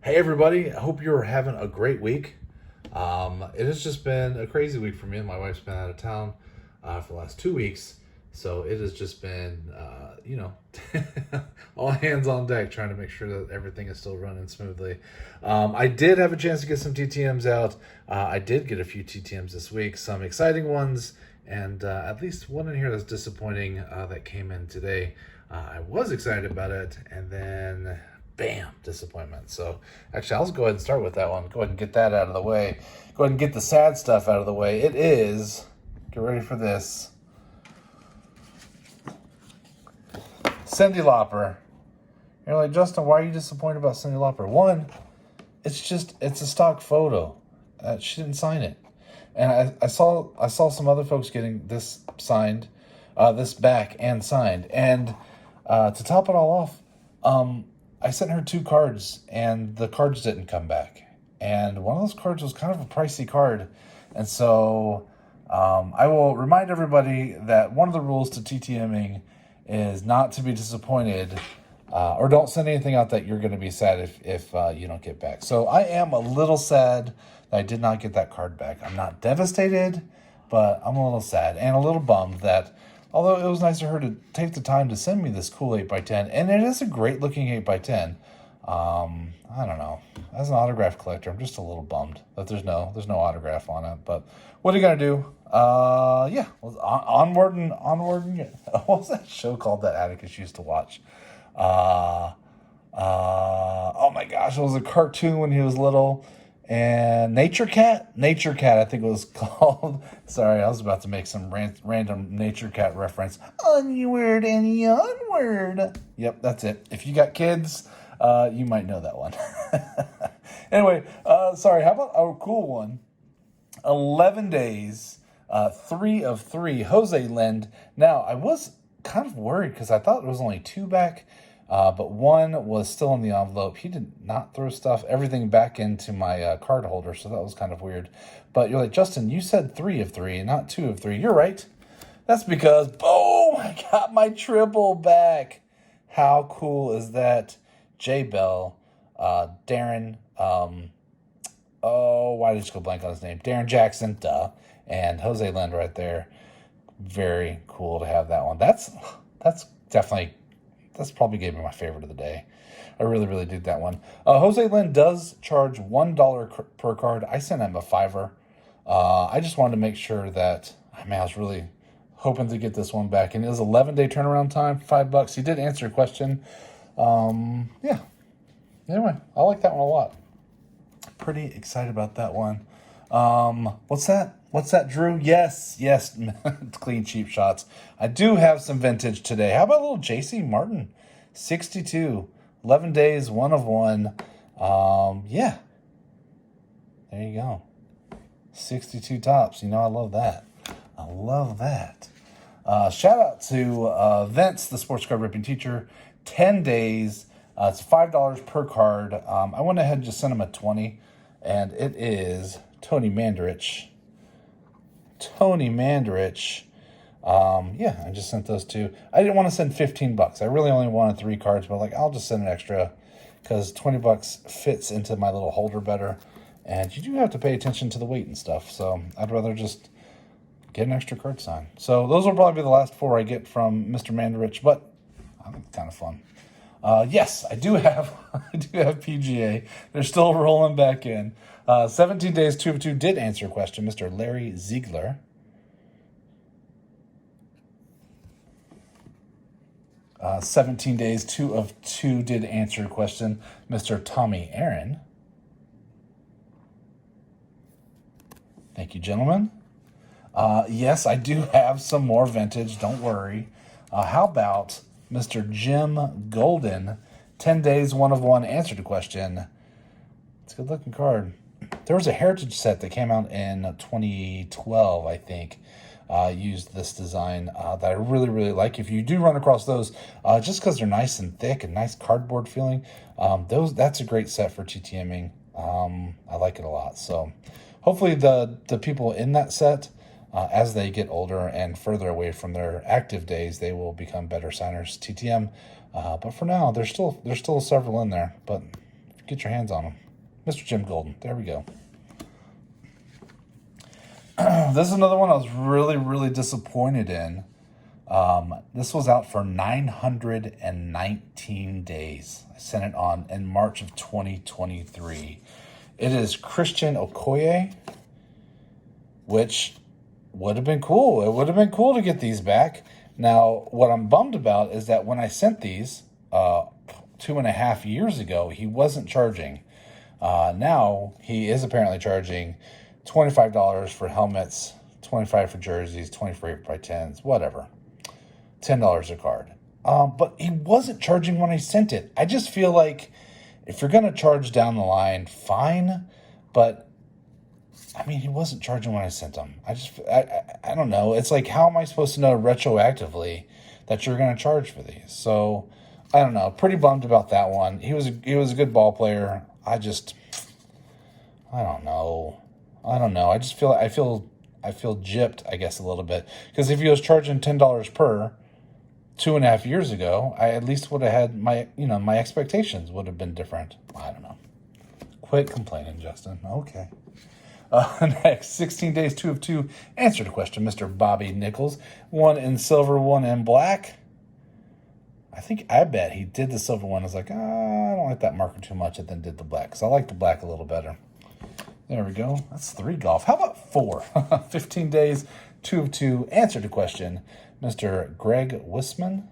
Hey everybody, I hope you're having a great week. It has just been a crazy week for me. And my wife's been out of town for the last 2 weeks. So it has just been, all hands on deck trying to make sure that everything is still running smoothly. I did have a chance to get some TTMs out. I did get a few TTMs this week, some exciting ones, and at least one in here that's disappointing that came in today. I was excited about it, and then bam, disappointment. So actually, I'll just go ahead and start with that one. Go ahead and get that out of the way. Go ahead and get the sad stuff out of the way. It is, get ready for this, Cyndi Lauper. You're like, Justin, why are you disappointed about Cyndi Lauper? One, it's a stock photo. She didn't sign it. And I saw some other folks getting this signed, this back and signed. And to top it all off, I sent her 2 cards, and the cards didn't come back. And one of those cards was kind of a pricey card. And so I will remind everybody that one of the rules to TTMing is not to be disappointed, or don't send anything out that you're going to be sad if you don't get back. So I am a little sad that I did not get that card back. I'm not devastated, but I'm a little sad and a little bummed that, although it was nice of her to take the time to send me this cool 8x10, and it is a great looking 8x10. I don't know. As an autograph collector, I'm just a little bummed that there's no autograph on it. But what are you gonna do? Yeah, onward and onward. What was that show called that Atticus used to watch? Oh my gosh, it was a cartoon when he was little. And Nature Cat, I think it was called. Sorry, I was about to make some random Nature Cat reference. Onward and onward. Yep, that's it. If you got kids, you might know that one. Anyway, sorry, how about a cool one? 11 days, 3 of 3, Jose Lind. Now, I was kind of worried because I thought it was only 2 back. But 1 was still in the envelope. He did not throw everything back into my card holder, so that was kind of weird. But you're like, Justin, you said 3 of 3, not 2 of 3. You're right. That's because, boom, I got my triple back. How cool is that? J. Bell, Darren, why did I just go blank on his name? Darren Jackson, and Jose Lind right there. Very cool to have that one. That's definitely... That's probably gave me my favorite of the day. I really, really did that one. Jose Lind does charge $1 per card. I sent him a $5. I just wanted to make sure that, I was really hoping to get this one back. And it was 11-day turnaround time, $5. He did answer a question. Yeah. Anyway, I like that one a lot. Pretty excited about that one. What's that, Drew? Yes, clean cheap shots. I do have some vintage today. How about a little JC Martin? 62, 11 days, 1 of 1. Yeah. There you go. 62 tops. I love that. Shout out to Vince, the sports card ripping teacher. 10 days. It's $5 per card. I went ahead and just sent him a 20, and it is Tony Mandarich. Yeah, I just sent those 2. I didn't want to send $15. I really only wanted 3 cards, but I'll just send an extra because $20 fits into my little holder better. And you do have to pay attention to the weight and stuff, so I'd rather just get an extra card signed. So those will probably be the last 4 I get from Mr. Mandarich, but I think it's kind of fun. Yes, I do have PGA. They're still rolling back in. 17 days, 2 of 2 did answer a question, Mr. Larry Ziegler. 17 days, 2 of 2 did answer a question, Mr. Tommy Aaron. Thank you, gentlemen. Yes, I do have some more vintage. Don't worry. How about Mr. Jim Golden? 10 days, 1 of 1 answered a question. It's a good looking card. There was a heritage set that came out in 2012, I think. Used this design that I really, really like. If you do run across those, just because they're nice and thick and nice cardboard feeling, that's a great set for TTMing. I like it a lot. So hopefully the people in that set, as they get older and further away from their active days, they will become better signers TTM. But for now, there's still several in there. But if you get your hands on them. Mr. Jim Golden. There we go. This is another one I was really, really disappointed in. This was out for 919 days. I sent it on in March of 2023. It is Christian Okoye, which would have been cool. It would have been cool to get these back. Now, what I'm bummed about is that when I sent these 2.5 years ago, he wasn't charging. Now, he is apparently charging $25 for helmets, $25 for jerseys, $20 for 8x10s, whatever. $10 a card. But he wasn't charging when I sent it. I just feel like if you're going to charge down the line, fine. But, I mean, he wasn't charging when I sent him. I don't know. It's like, how am I supposed to know retroactively that you're going to charge for these? So, I don't know. Pretty bummed about that one. He was a good ball player. I don't know. I just feel I feel gypped, I guess, a little bit, because if he was charging $10 per 2.5 years ago, I at least would have had my expectations would have been different. I don't know. Quit complaining, Justin. Okay. Next, 16 days, 2 of 2. Answer the question, Mr. Bobby Nichols. 1 in silver, 1 in black. I bet he did the silver one. I was like, I don't like that marker too much, and then did the black, because I like the black a little better. There we go. That's 3 golf. How about 4? 15 days, 2 of 2. Answer the question, Mr. Greg Wisman.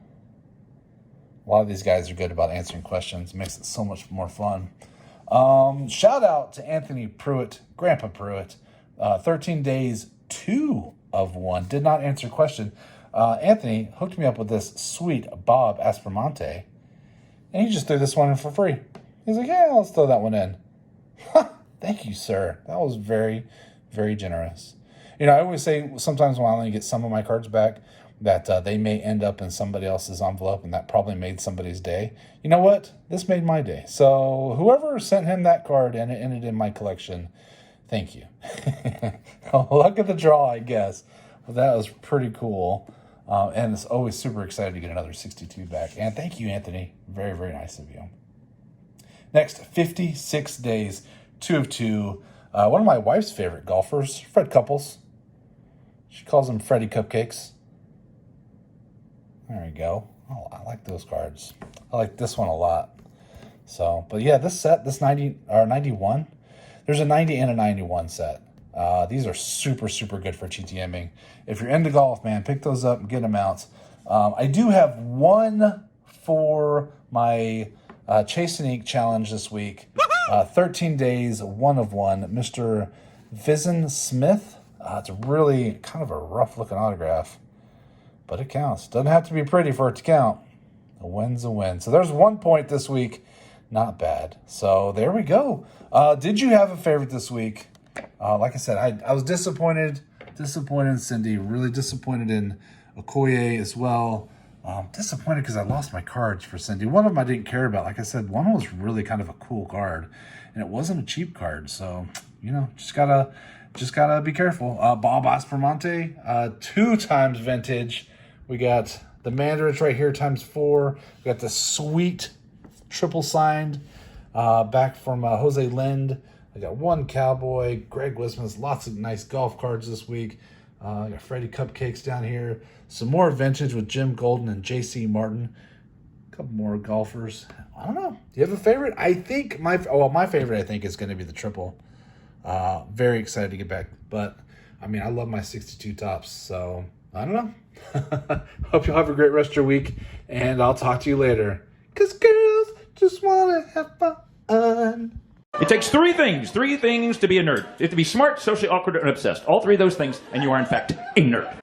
A lot of these guys are good about answering questions. It makes it so much more fun. Shout out to Anthony Pruitt, Grandpa Pruitt. 13 days, 2 of 1. Did not answer question. Anthony hooked me up with this sweet Bob Aspermonte, and he just threw this one in for free. He's like, yeah, let's throw that one in. Thank you, sir. That was very, very generous. I always say sometimes when I only get some of my cards back that they may end up in somebody else's envelope, and that probably made somebody's day. You know what? This made my day. So whoever sent him that card and it ended in my collection, thank you. Luck of the draw, I guess. Well, that was pretty cool. And it's always super excited to get another 62 back. And thank you, Anthony. Very, very nice of you. Next, 56 days, 2 of 2. One of my wife's favorite golfers, Fred Couples. She calls him Freddie Cupcakes. There we go. Oh, I like those cards. I like this one a lot. So, but yeah, this set, this 90 or 91, there's a 90 and a 91 set. These are super, super good for TTMing. If you're into golf, man, pick those up and get them out. I do have one for my Chase and Ink challenge this week. 13 days, 1 of 1. Mr. Vizen Smith. It's really kind of a rough-looking autograph, but it counts. Doesn't have to be pretty for it to count. A win's a win. So there's 1 point this week. Not bad. So there we go. Did you have a favorite this week? Like I said, I was disappointed in Cindy, really disappointed in Okoye as well. Disappointed because I lost my cards for Cindy. One of them I didn't care about. Like I said, one was really kind of a cool card, and it wasn't a cheap card. So, just gotta be careful. Bob Aspermonte, 2 times vintage. We got the Mandarins right here ×4. We got the sweet triple signed back from Jose Lind. I got 1 Cowboy, Greg Wisman's, lots of nice golf cards this week. I got Freddie Cupcakes down here. Some more vintage with Jim Golden and J.C. Martin. A couple more golfers. I don't know. Do you have a favorite? I think my favorite, I think, is going to be the triple. Very excited to get back. But, I love my 62 tops. So, I don't know. Hope you'll have a great rest of your week. And I'll talk to you later. Because girls just want to have fun. It takes 3 things to be a nerd. You have to be smart, socially awkward, and obsessed. All 3 of those things, and you are, in fact, a nerd.